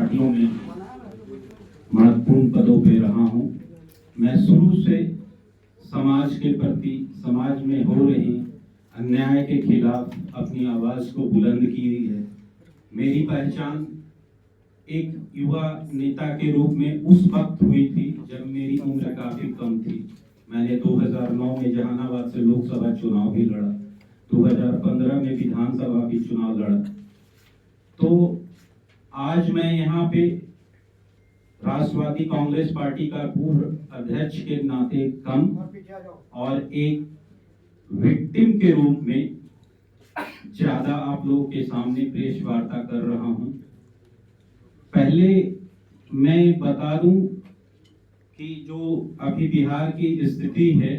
पार्टियों में महत्वपूर्ण पदों पे रहा हूँ। मैं शुरू से समाज के प्रति, समाज में हो रही अन्याय के खिलाफ अपनी आवाज़ को बुलंद की है। मेरी पहचान एक युवा नेता के रूप में उस वक्त हुई थी जब मेरी उम्र काफ़ी कम थी। मैंने 2009 में जहानाबाद से लोकसभा चुनाव भी लड़ा, 2015 में विधानसभा भी चुनाव लड़ा। तो आज मैं यहाँ पे राष्ट्रवादी कांग्रेस पार्टी का पूर्व अध्यक्ष के नाते कम और एक विक्टिम के रूप में ज्यादा आप लोगों के सामने प्रेस वार्ता कर रहा हूं। पहले मैं बता दूं कि जो अभी बिहार की स्थिति है,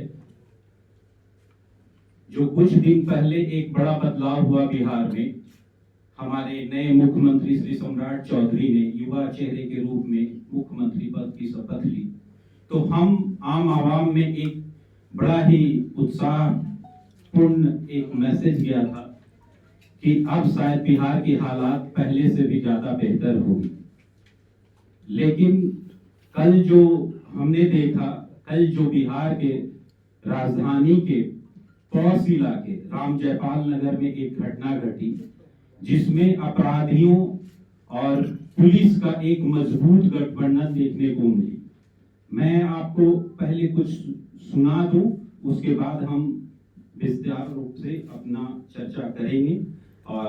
जो कुछ दिन पहले एक बड़ा बदलाव हुआ बिहार में, हमारे नए मुख्यमंत्री श्री सम्राट चौधरी ने युवा चेहरे के रूप में मुख्यमंत्री पद की शपथ ली। तो हम आम आवाम में एक बड़ा ही उत्साहपूर्ण एक मैसेज गया था कि अब शायद बिहार के हालात पहले से भी ज्यादा बेहतर होंगे। लेकिन कल जो हमने देखा, कल जो बिहार के राजधानी के पौष इलाके राम जयपाल नगर में एक घटना घटी, जिसमें अपराधियों और पुलिस का एक मजबूत गठबंधन देखने को मिली। मैं आपको पहले कुछ सुना दूं, उसके बाद हम विस्तार रूप से अपना चर्चा करेंगे और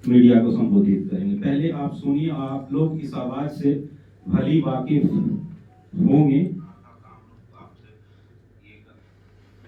मीडिया को संबोधित करेंगे। पहले आप सुनिए, आप लोग इस आवाज से भली वाकिफ होंगे।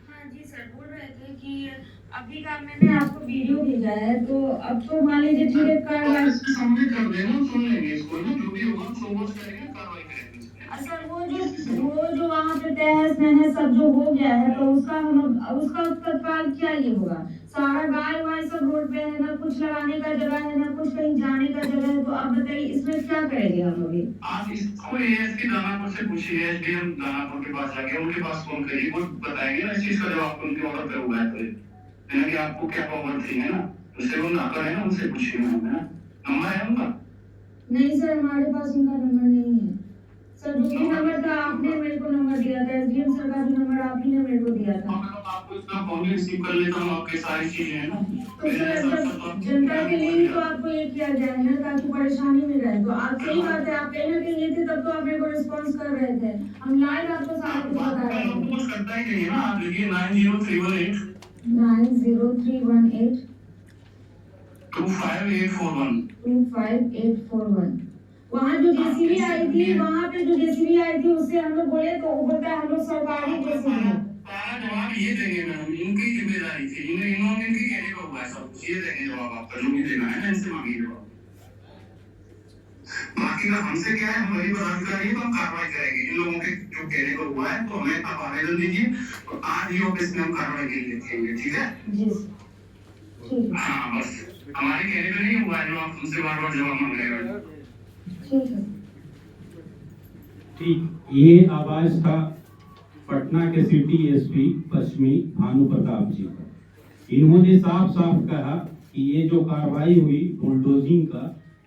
हाँ जी सर, बोल रहे थे कि अभी का मैंने आपको वीडियो भेजा है, तो अब तो मान लीजिए ठीक है, कार्रवाई सबमिट कर देना, सुन लेंगे इसको ना, जो भी होगा सोमवार करेंगे, कार्रवाई करेंगे। सर वो जो वहाँ पे तहस नहस सब जो हो गया है, तो उसका तत्काल क्या ये होगा? सारा गाय वाय सब रोड पे है, ना कुछ लगाने का जगह है, ना कुछ कहीं जाने का जगह है। तो आप बताइए इसमें क्या करेंगे हम अभी? आप इसको एएसपी दानापुर से पूछिए, एसडीएम दानापुर के पास जाके उनके पास फोन करिए, वो बताएंगे ना इस चीज का जवाब। उनके ऑर्डर पे हुआ है तो कि आपको क्या पावर थी, है ना, उससे वो नाकर है ना, उनसे पूछिए ना, नंबर है उनका? नहीं सर, हमारे पास उनका नंबर नहीं है सर। जो भी नंबर था आपने मेरे को नंबर दिया था, एसडीएम सर का भी नंबर आप ही ने मेरे को दिया था। आपको इसका फोन रिसीव कर लेता हूँ, आपके सारी चीजें है ना। तो सर जनता के लिए तो आपको ये किया जाए ना, ताकि परेशानी में रहे। तो आप सही बात है, आप कहीं ना कहीं ये थे, तब तो आप मेरे को रिस्पॉन्स कर रहे थे। हम लाइव आपको सारा कुछ बता रहे थे। कुछ करता ही नहीं है ना। आप लिखिए 90318 90318 25841 25841। वहाँ जो जेसीबी आई थी, वहाँ पे जो जेसीबी आई थी, उससे हम लोग बोले तो वो बोलता है हम लोग सरकारी जेसीबी है। सारा जवाब ये देंगे ना, इनकी जिम्मेदारी थी, इन्होंने इनकी कहने को हुआ है सब कुछ। ये देंगे जवाब आपका, जो भी देना है ना, इनसे मांगिए जवाब। बाकी का हमसे क्या है, हम वही पदाधिकारी हैं, तो हम कार्रवाई करेंगे। इन लोगों के जो कहने को हुआ है, तो हमें आप आवेदन दीजिए, तो आज ही ऑफिस में हम कार्रवाई के लिए लिखेंगे, ठीक है? जी हाँ, बस हमारे कहने पे नहीं हुआ है, जो आप हमसे बार बार जवाब मांग रहे हो। ठीक, ये आवाज था पटना के सिटी एसपी पश्चिमी भानु प्रताप जी का। इन्होंने साफ साफ कहा कि ये जो कार्रवाई हुई बुलडोजिंग का,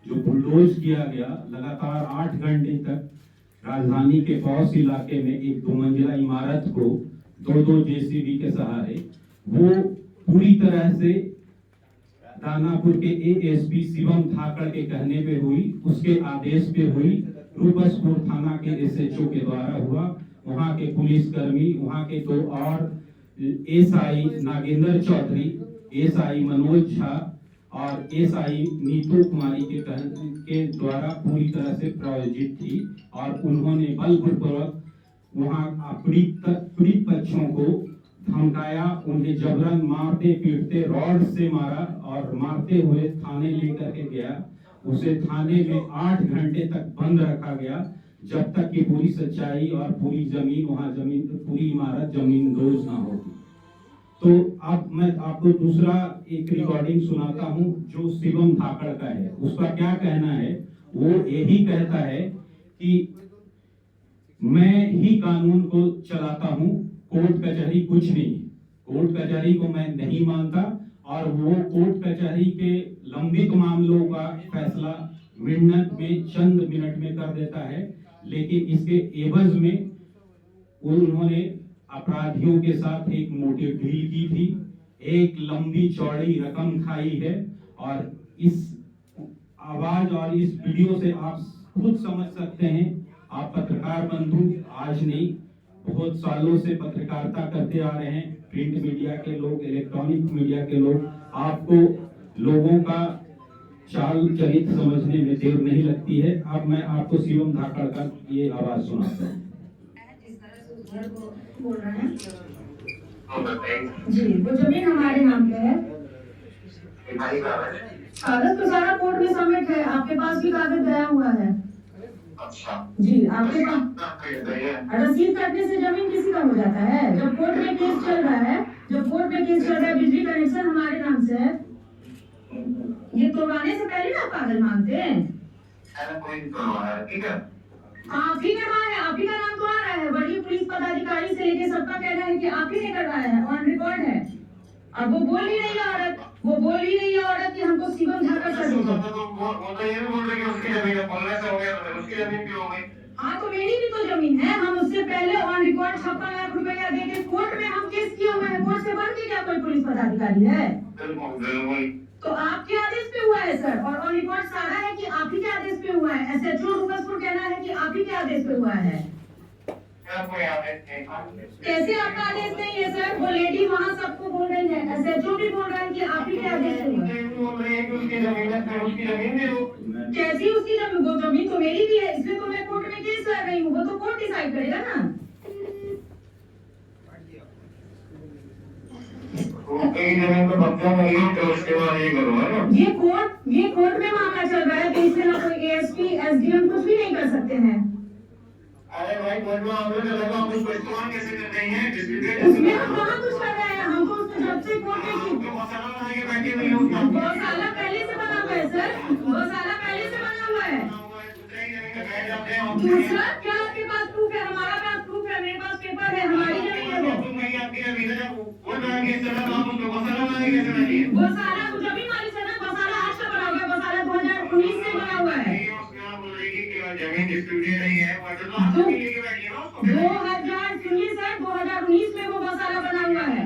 जो बुलडोज किया गया, लगातार 8 घंटे तक राजधानी के पौष इलाके में एक 2 मंजिला इमारत को 2-2 जेसीबी के सहारे, वो पूरी तरह से दानापुर के एएसपी शिवम धाकड़ के कहने पे हुई, उसके आदेश पे हुई, रूपसपुर थाना के एसएचओ के द्वारा हुआ। वहाँ के पुलिसकर्मी, वहाँ के 2 और एसआई नागेंद्र चौधरी, एसआई मनोज झा और एसआई नीतू कुमारी के द्वारा पूरी तरह से प्रायोजित थी। और उन्होंने बलपूर्वक वहाँ पीड़ित पक्षों को धमकाया, उन्हें जबरन मारते पीटते रॉड से मारा और मारते हुए थाने लेकर के गया। उसे थाने में 8 घंटे तक बंद रखा गया, जब तक कि पूरी सच्चाई और पूरी जमीन, वहाँ जमीन, पूरी इमारत जमींदोज ना होगी। तो अब मैं आपको दूसरा एक रिकॉर्डिंग सुनाता हूँ जो शिवम धाकड़ का है। उसका क्या कहना है? वो यही कहता है कि मैं ही कानून को चलाता हूँ, कोर्ट कचहरी कुछ नहीं। कोर्ट कचहरी को मैं नहीं मानता और वो कोर्ट कचहरी के लंबित मामलों का फैसला चंद मिनट में कर देता है, लेकिन इसके एवज में उन्होंने अपराधियों के साथ एक मोटी डील की थी, एक लंबी चौड़ी रकम खाई है। और इस आवाज और इस वीडियो से आप खुद समझ सकते हैं, आप पत्रकार बंधु आज नहीं, बहुत सालों से पत्रकारिता करते आ रहे हैं, प्रिंट मीडिया के लोग, इलेक्ट्रॉनिक मीडिया के लोग, आपको लोगों का चाल चरित समझने में देर नहीं लगती है। अब मैं आपको शिवम धाकड़ का ये आवाज सुनाता हूँ। बोल रहे हैं जी, वो जमीन हमारे नाम पे है, कागज तो सारा कोर्ट में सबमिट है, आपके पास भी कागज गया हुआ है। अच्छा जी, आपके पास रसीद कटने से जमीन किसी का हो जाता है? जब कोर्ट में केस चल रहा है, बिजली कनेक्शन हमारे नाम से है, ये तोड़वाने से पहले ना आप कागज मांगते हैं। ठीक है, आप ही करवाए, आप ही का नाम तो आ रहा है, बड़ी पुलिस पदाधिकारी से लेके सबका कहना है कि आप ही ने करवाया है, ऑन रिकॉर्ड है। अब वो बोल ही नहीं है औरत, कि हमको शिवम धाकड़ कर दीजिए। हाँ, तो मेरी भी तो जमीन है, हम उससे पहले ऑन रिकॉर्ड 56 लाख रुपया देके कोर्ट में हम केस किए हुए हैं, कोर्ट से बढ़ के क्या कोई पुलिस पदाधिकारी है? तो आपके आदेश पे हुआ है सर, और ऑन रिकॉर्ड सारा है कि आप ही के आदेश पे हुआ है। एसएचओ रूपसपुर कहना है कि आप ही के आदेश पे हुआ है। कैसे आपका आदेश नहीं है सर? वो लेडी वहाँ सबको बोल रही है, एसएचओ भी बोल रहा है कि आप ही के आदेश पे हुआ है। कैसी उसकी जमीन? वो जमीन तो मेरी भी है, इसलिए तो मैं कोर्ट में केस कर रही हूँ, वो तो कोर्ट डिसाइड करेगा ना। ये कोर्ट में मामला चल रहा है, तो इसमें ना कोई एएसपी एसडीएम कुछ भी नहीं कर सकते हैं। अरे भाई, कोर्ट में आवेदन लगा, हम उसको इस्तेमाल कैसे कर रहे हैं? उसमें हम कहाँ कुछ कर रहे हैं, हमको उसको जब से कोर्ट में की गौशाला पहले से बना हुआ है सर, गौशाला पहले से बना हुआ है। दूसरा क्या आपके पास प्रूफ है? हमारा पास प्रूफ है, मेरे पास पेपर है, हमारी जमीन है वो। गौशाला जमीन वाली से ना, गौशाला आज का बना हुआ है, गौशाला 2019 से बना हुआ है। जमीन डिस्प्यूटेड नहीं है, 2000 सुनिए सर, 2019 में वो गौशाला बना हुआ है।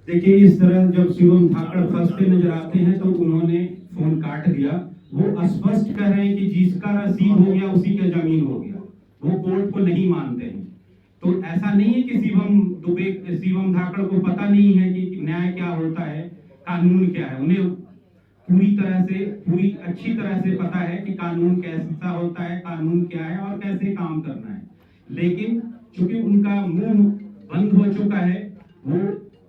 देखिए, इस तरह जब शिवम धाकड़ फंसते नजर आते हैं तो उन्होंने फोन काट दिया। वो स्पष्ट कह रहे हैं कि जिसका रसीद हो गया उसी का जमीन हो गया, वो कोर्ट को नहीं मानते हैं। तो ऐसा नहीं है कि शिवम धाकड़ को पता नहीं है कि न्याय क्या होता है, कानून क्या है। उन्हें पूरी अच्छी तरह से पता है कि कानून कैसा होता है, कानून क्या है और कैसे काम करना है। लेकिन चूंकि उनका मुंह बंद हो चुका है, वो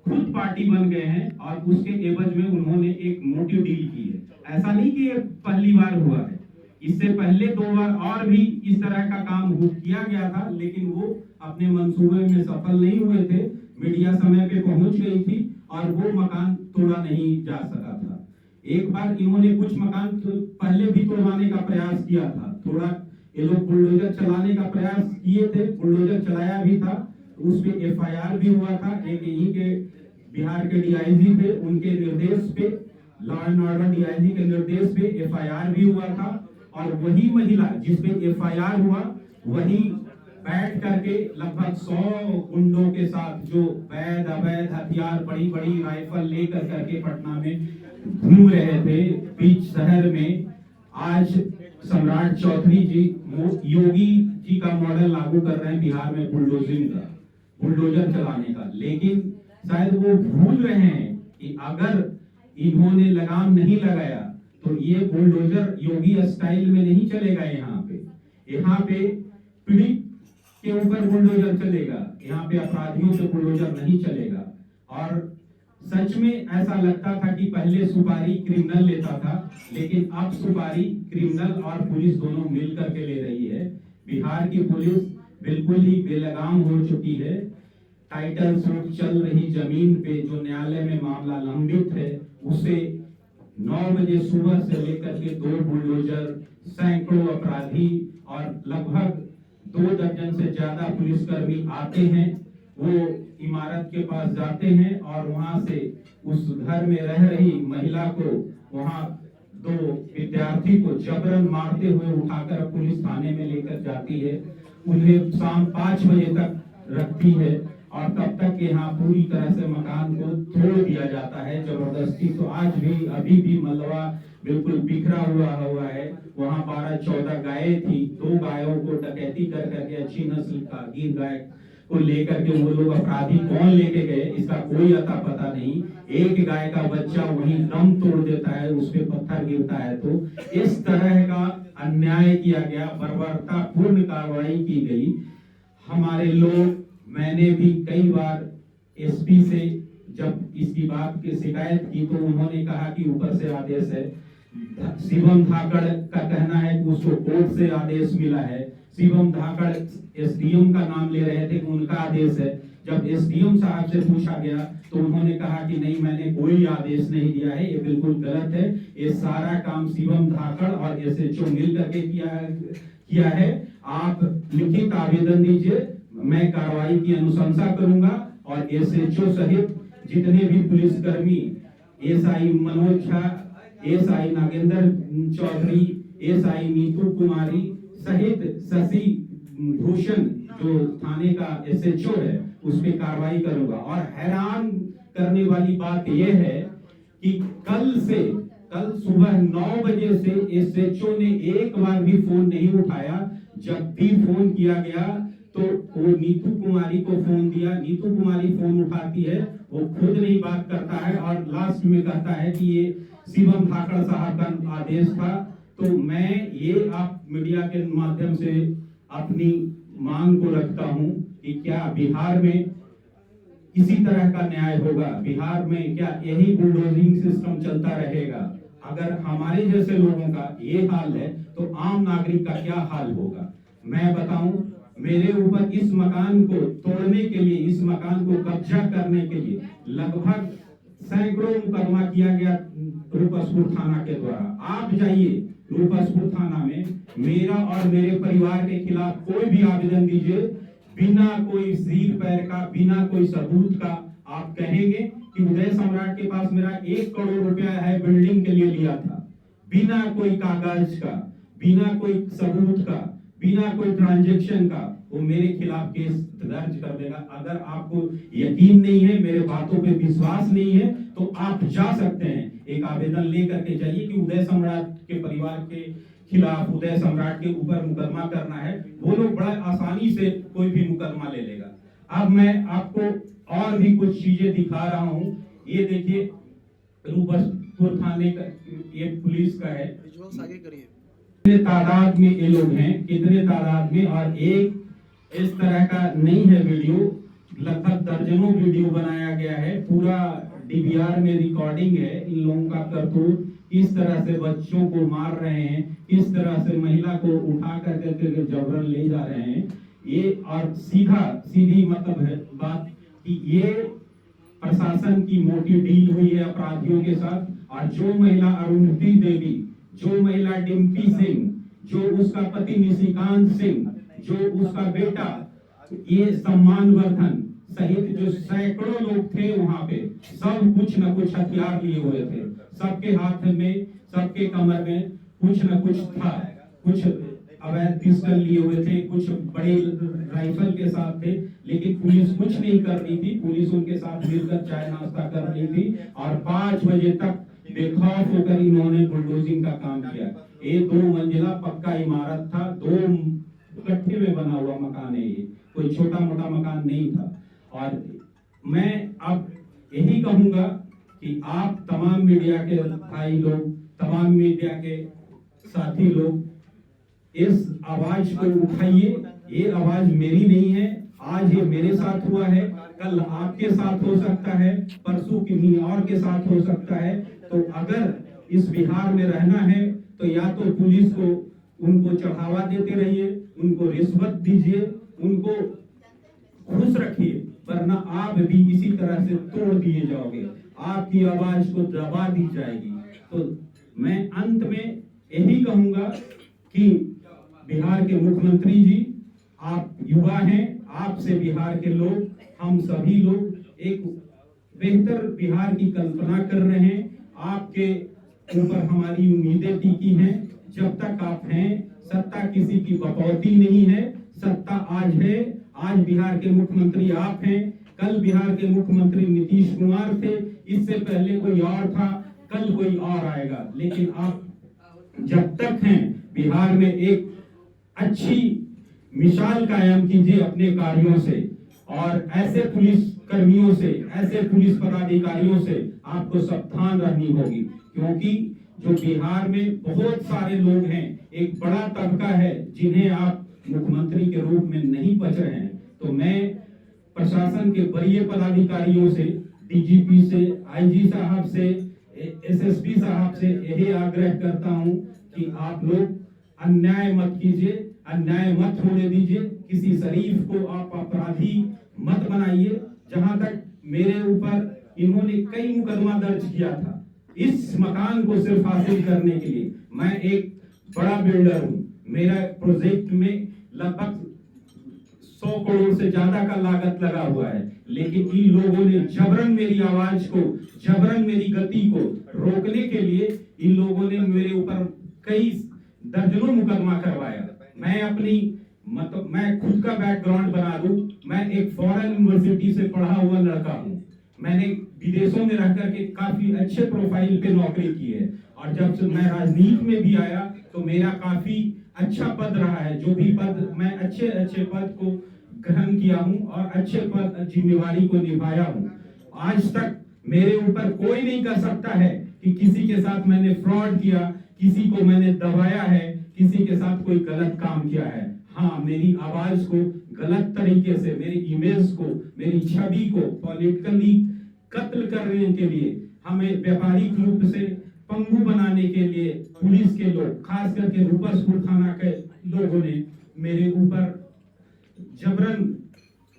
खुद पार्टी बन गए हैं और उसके एवज में उन्होंने एक मोटी डील की है। ऐसा नहीं कि ये पहली बार हुआ है, इससे पहले 2 बार और भी इस तरह का काम किया गया था, लेकिन वो अपने मंसूबे में सफल नहीं हुए थे। मीडिया समय पे पहुंच गई थी और वो मकान तोड़ा नहीं जा सका था। एक बार इन्होंने कुछ मकान पहले भी तोड़वाने का प्रयास किया था, थोड़ा ये लोग बुलडोजर चलाने का प्रयास किए थे, बुलडोजर चलाया भी था, उस पे एफआईआर भी हुआ था। एक यहीं के बिहार के डीआईजी थे, उनके निर्देश पे, लॉ एंड ऑर्डर डीआईजी के निर्देश पे एफआईआर भी हुआ था। और वही महिला जिस पे एफआईआर हुआ, वही बैठ करके लगभग 100 गुंडों के साथ जो वैध अवैध हथियार, बड़ी बड़ी राइफल लेकर करके पटना में घूम रहे थे बीच शहर में। आज सम्राट चौधरी जी योगी जी का मॉडल लागू कर रहे हैं बिहार में, बुलडोजर चलाने का। लेकिन शायद वो भूल रहे हैं कि अगर इन्होंने लगाम नहीं लगाया तो ये बुलडोजर योगी स्टाइल में नहीं चलेगा। यहाँ पे पीड़ित के ऊपर बुलडोजर चलेगा, यहाँ पे अपराधियों पे बुलडोजर नहीं चलेगा। और सच में ऐसा लगता था कि पहले सुपारी क्रिमिनल लेता था, लेकिन अब सुपारी क्रिमिनल और पुलिस दोनों मिल करके ले रही है। बिहार की पुलिस बिल्कुल ही बेलगाम हो चुकी है। टाइटल सूट चल रही जमीन पे जो न्यायालय में मामला लंबित है, उसे 9 बजे सुबह से लेकर के 2 बुलडोजर, सैकड़ों अपराधी और लगभग 2 दर्जन से ज्यादा पुलिसकर्मी आते हैं। वो इमारत के पास जाते हैं और वहां से उस घर में रह रही महिला को, वहां 2 विद्यार्थी को जबरन मारते हुए उठाकर पुलिस थाने में लेकर जाती है। उन्हें शाम 5 बजे तक रखती है और तब तक यहाँ पूरी तरह से मकान को तोड़ दिया जाता है जबरदस्ती। तो आज भी अभी भी मलबा बिल्कुल बिखरा हुआ है। वहाँ 12-14 गायें थी, 2 गायों को डकैती कर करके अच्छी नस्ल का गिर गाय को लेकर के वो लोग अपराधी कौन लेके गए इसका कोई अता पता नहीं। एक गाय का बच्चा वहीं दम तोड़ देता है, उस पे पत्थर गिरता है। तो इस तरह का अन्याय किया गया, बर्बरतापूर्ण कार्रवाई की गई। हमारे लोग, मैंने भी कई बार एसपी से जब इसकी बात की शिकायत की तो उन्होंने कहा कि ऊपर से आदेश है। शिवम धाकड़ का कहना है कि उसको कोर्ट से आदेश मिला है। शिवम धाकड़ एसडीएम का नाम ले रहे थे कि उनका आदेश है। जब एसडीएम साहब से पूछा गया तो उन्होंने कहा कि नहीं, मैंने कोई आदेश नहीं दिया है, ये बिल्कुल गलत है। ये सारा काम शिवम धाकड़ और एसएचओ मिल करके किया है। आप लिखित आवेदन दीजिए, मैं कार्रवाई की अनुशंसा करूंगा और एसएचओ सहित जितने भी पुलिसकर्मी, SI Manoj Jha, SI Nagendra Chaudhary, SI Neetu Kumari सहित शशि भूषण जो थाने का एसएचओ है उस पे कार्रवाई करूंगा। और हैरान करने वाली बात यह है कि कल सुबह 9 बजे से एसएचओ ने एक बार भी फोन नहीं उठाया। जब भी फोन किया गया तो वो नीतू कुमारी को फोन दिया, नीतू कुमारी फोन उठाती है, वो खुद नहीं बात करता है और लास्ट में कहता है कि ये शिवम धाकड़ साहब का आदेश था। तो मैं ये आप मीडिया के माध्यम से अपनी मांग को रखता हूं कि क्या बिहार में इसी तरह का न्याय होगा? बिहार में क्या यही बुलडोजिंग सिस्टम चलता रहेगा? अगर हमारे जैसे लोगों का ये हाल है तो आम नागरिक का क्या हाल होगा? मैं बताऊं, मेरे ऊपर इस मकान को तोड़ने के लिए, इस मकान को कब्जा करने के लिए लगभग सैकड़ों मुकदमा किया गया रूपसपुर थाना के द्वारा। आप जाइए रूपसपुर थाना में, मेरा और मेरे परिवार के खिलाफ कोई भी आवेदन दीजिए, बिना कोई सिर पैर का, बिना कोई सबूत का। आप कहेंगे कि उदय सम्राट के पास मेरा 1 करोड़ रुपया है, बिल्डिंग के लिए लिया था, बिना कोई कागज का, बिना कोई सबूत का, बिना कोई ट्रांजैक्शन का, वो मेरे खिलाफ केस दर्ज कर देगा। अगर आपको यकीन नहीं है, मेरे बातों पे विश्वास नहीं है, तो आप जा सकते हैं, एक आवेदन लेकर के जाइए कि उदय सम्राट के परिवार के खिलाफ, उदय सम्राट के ऊपर मुकदमा करना है। वो लोग बड़ा आसानी से कोई भी मुकदमा ले लेगा। अब मैं आपको और भी कुछ चीजें दिखा रहा हूँ। ये देखिए रूपसपुर थाने का, ये पुलिस का है। कितने तादाद में ये लोग हैं, कितने तादाद में, और एक इस तरह का नहीं है वीडियो, लगभग दर्जनों वीडियो बनाया गया है, पूरा डीवीआर में रिकॉर्डिंग है इन लोगों का करतूत, किस तरह से बच्चों को मार रहे हैं, किस तरह से महिला को उठा करके जबरन ले जा रहे हैं। ये और सीधी मतलब है बात कि ये प्रशासन की मोटी डील हुई है अपराधियों के साथ। और जो महिला अरुंधति देवी, जो महिला डिम्पी सिंह, जो उसका पति निशिकांत सिंह, जो उसका बेटा ये सम्मान वर्धन सहित जो सैकड़ों लोग थे वहां पे, सब कुछ न कुछ हथियार लिए हुए थे। सबके हाथ में, सबके कमर में कुछ न कुछ था, कुछ अवैध पिस्टल लिए हुए थे, कुछ बड़े राइफल के साथ थे। लेकिन पुलिस कुछ नहीं कर रही थी, पुलिस उनके साथ मिलकर चाय नाश्ता कर रही थी और 5 बजे तक बेखौफ होकर इन्होंने बुलडोजिंग का काम किया। ये 2 मंजिला पक्का इमारत था, 2 इकट्ठे में बना हुआ मकान है, ये कोई छोटा मोटा मकान नहीं था। और मैं अब यही कहूंगा कि आप तमाम मीडिया के भाई लोग, तमाम मीडिया के साथी लोग इस आवाज को उठाइए। ये आवाज मेरी नहीं है, आज ये मेरे साथ हुआ है, कल आपके साथ हो सकता है, परसों किन्हीं और के साथ हो सकता है। तो अगर इस बिहार में रहना है तो या तो पुलिस को उनको चढ़ावा देते रहिए, उनको रिश्वत दीजिए, उनको खुश रखिए, वरना आप भी इसी तरह से तोड़ दिए जाओगे, आपकी आवाज को दबा दी जाएगी। तो मैं अंत में यही कहूंगा कि बिहार के मुख्यमंत्री जी, आप युवा हैं, आपसे बिहार के लोग हम सभी लोग एक बेहतर बिहार की कल्पना कर रहे हैं। आपके ऊपर हमारी उम्मीदें टिकी हैं। जब तक आप हैं, सत्ता किसी की बकौती नहीं है, सत्ता आज है। आज बिहार के मुख्यमंत्री आप हैं, कल बिहार के मुख्यमंत्री नीतीश कुमार थे, इससे पहले कोई और था, कल कोई और आएगा। लेकिन आप जब तक हैं, बिहार में एक अच्छी मिसाल कायम कीजिए अपने कार्यों से, और ऐसे पुलिस कर्मियों से, ऐसे पुलिस पदाधिकारियों से आपको सावधान रहनी होगी, क्योंकि जो बिहार में बहुत सारे लोग हैं, एक बड़ा तबका है जिन्हें आप मुख्यमंत्री के रूप में नहीं बच रहे हैं। तो मैं प्रशासन के वरीय पदाधिकारियों से, डीजीपी से, आईजी साहब से, एसएसपी साहब से यही आग्रह करता हूं कि आप लोग अन्याय मत कीजिए, अन्याय मत होने दीजिए, किसी शरीफ को आप अपराधी मत बनाइए। जहां तक मेरे ऊपर इन्होंने कई मुकदमा दर्ज किया था इस मकान को सिर्फ हासिल करने के लिए। मैं एक बड़ा बिल्डर हूं, मेरा प्रोजेक्ट में लगभग 100 करोड़ से ज्यादा का लागत लगा हुआ है, लेकिन इन लोगों ने जबरन मेरी आवाज को, जबरन मेरी गति को रोकने के लिए इन लोगों ने मेरे ऊपर कई दर्जनों मुकदमा करवाया। मैं अपनी मैं खुद का बैकग्राउंड बना दूं, मैं एक फॉरेन यूनिवर्सिटी से पढ़ा हुआ लड़का हूं। मैंने विदेशों में रह करके काफी अच्छे प्रोफाइल पे नौकरी की है, और जब से मैं राजनीति में भी आया तो मेरा काफी अच्छा पद रहा है। जो भी पद मैं अच्छे अच्छे पद को ग्रहण किया हूं और अच्छे पद जिम्मेवारी को निभाया हूं। आज तक मेरे ऊपर कोई नहीं कर सकता है कि किसी के साथ मैंने फ्रॉड किया, किसी को मैंने दबाया है, किसी के साथ कोई गलत काम किया है। हाँ, मेरी आवाज को गलत तरीके से, मेरी इमेज को, मेरी छवि को पॉलिटिकली कत्ल करने के लिए, हमें व्यापारिक रूप से पंगु बनाने के लिए पुलिस के लोग, खास करके रूपसपुर थाना के लोगों ने मेरे ऊपर जबरन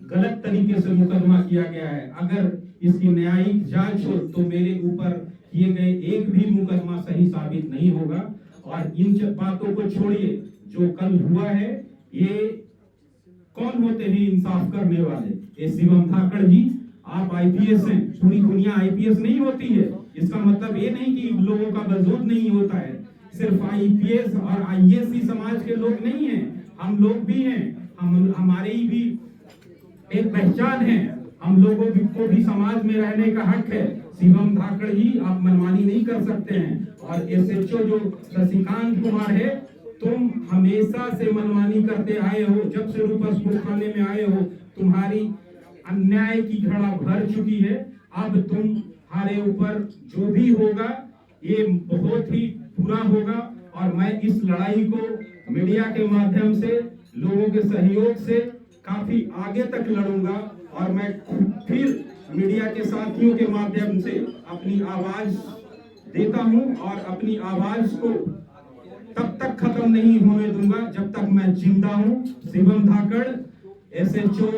गलत तरीके से मुकदमा किया गया है। अगर इसकी न्यायिक जांच हो तो मेरे ऊपर किए गए एक भी मुकदमा सही साबित नहीं होगा। और इन बातों को छोड़िए, जो कल हुआ है, ये कौन होते हैं इंसाफ करने वाले? ये शिवम धाकड़ जी, आप आईपीएस हैं, पूरी दुनिया आईपीएस नहीं होती है। इसका मतलब ये नहीं कि लोगों का वजूद नहीं होता है। सिर्फ आईपीएस और आईएएस ही समाज के लोग नहीं हैं, हम लोग भी हैं। हमारे ही भी एक पहचान है, हम लोगों को भी समाज में रहने का हक है। शिवम धाकड़ जी, आप मनमानी नहीं कर सकते हैं। और एसएचओ जो शशिकांत कुमार है, तुम हमेशा से मनमानी करते आए हो। जब से रूपसपुर थाने में आए हो, तुम्हारी अन्याय की घड़ा भर चुकी है। अब तुम्हारे ऊपर जो भी होगा ये बहुत ही बुरा होगा, और मैं इस लड़ाई को मीडिया के माध्यम से, लोगों के सहयोग से काफी आगे तक लड़ूंगा। और मैं फिर मीडिया के साथियों के माध्यम से अपनी आवाज देता हूं, और अपनी आवाज को तब तक खत्म नहीं होने दूंगा जब तक मैं जिंदा हूं। शिवम धाकड़, एसएचओ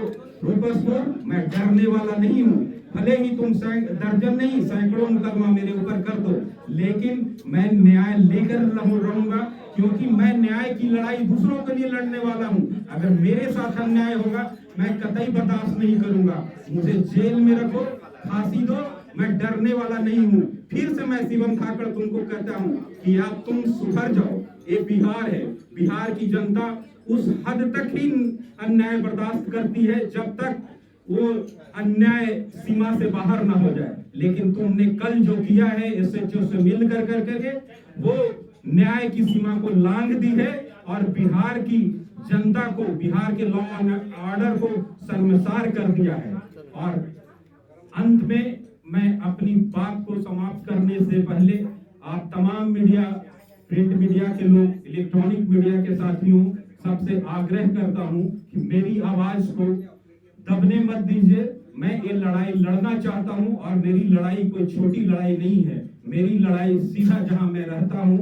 रूपसपुर, मैं डरने वाला नहीं हूं। भले ही तुम दर्जन नहीं, सैकड़ों मुकदमा मेरे ऊपर कर दो, लेकिन मैं न्याय लेकर रहूंगा, क्योंकि मैं न्याय की लड़ाई दूसरों के लिए लड़ने वाला हूं। अगर मेरे साथ अन्याय होगा, मैं कतई बर्दाश्त नहीं करूंगा। मुझे जेल में रखो, फांसी दो, मैं डरने वाला नहीं हूं। फिर से मैं शिवम धाकड़ तुमको कहता हूं कि आप तुम सुधर जाओ। ये बिहार है, बिहार की जनता उस हद तक ही अन्याय बर्दाश्त करती है जब तक वो अन्याय सीमा से बाहर ना हो जाए। लेकिन तुमने कल जो किया है, एसएचओ से मिल कर करके वो न्याय की सीमा को लांघ दी है, और बिहार की जनता को, बिहार के लॉ एंड ऑर्डर को शर्मसार कर दिया है। और अंत में मैं अपनी बात को समाप्त करने से पहले आप तमाम मीडिया, प्रिंट मीडिया के लोग, इलेक्ट्रॉनिक मीडिया के साथियों, सबसे आग्रह करता हूं कि मेरी आवाज को दबने मत दीजिए। मैं ये लड़ाई लड़ना चाहता हूं, और मेरी लड़ाई कोई छोटी लड़ाई नहीं है। मेरी लड़ाई सीधा जहां मैं रहता हूं,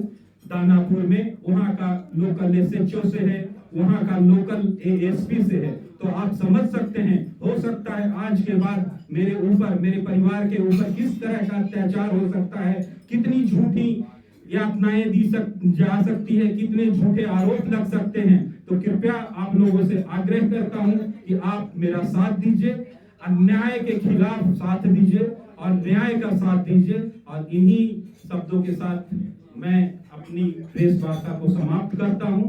दानापुर में, वहां का लोकल एसएचओ से है, वहां का लोकल एएसपी से है। तो आप समझ सकते हैं, हो सकता है आज के बाद मेरे ऊपर, मेरे परिवार के ऊपर किस तरह का अत्याचार हो सकता है, कितनी झूठी यातनाएं दी जा सकती है, कितने झूठे आरोप लग सकते हैं। तो कृपया आप लोगों से आग्रह करता हूं कि आप मेरा साथ दीजिए। अन्याय के खिलाफ साथ दीजिए और न्याय का साथ दीजिए। और इन्हीं शब्दों के साथ मैं अपनी प्रेस वार्ता को समाप्त करता हूं।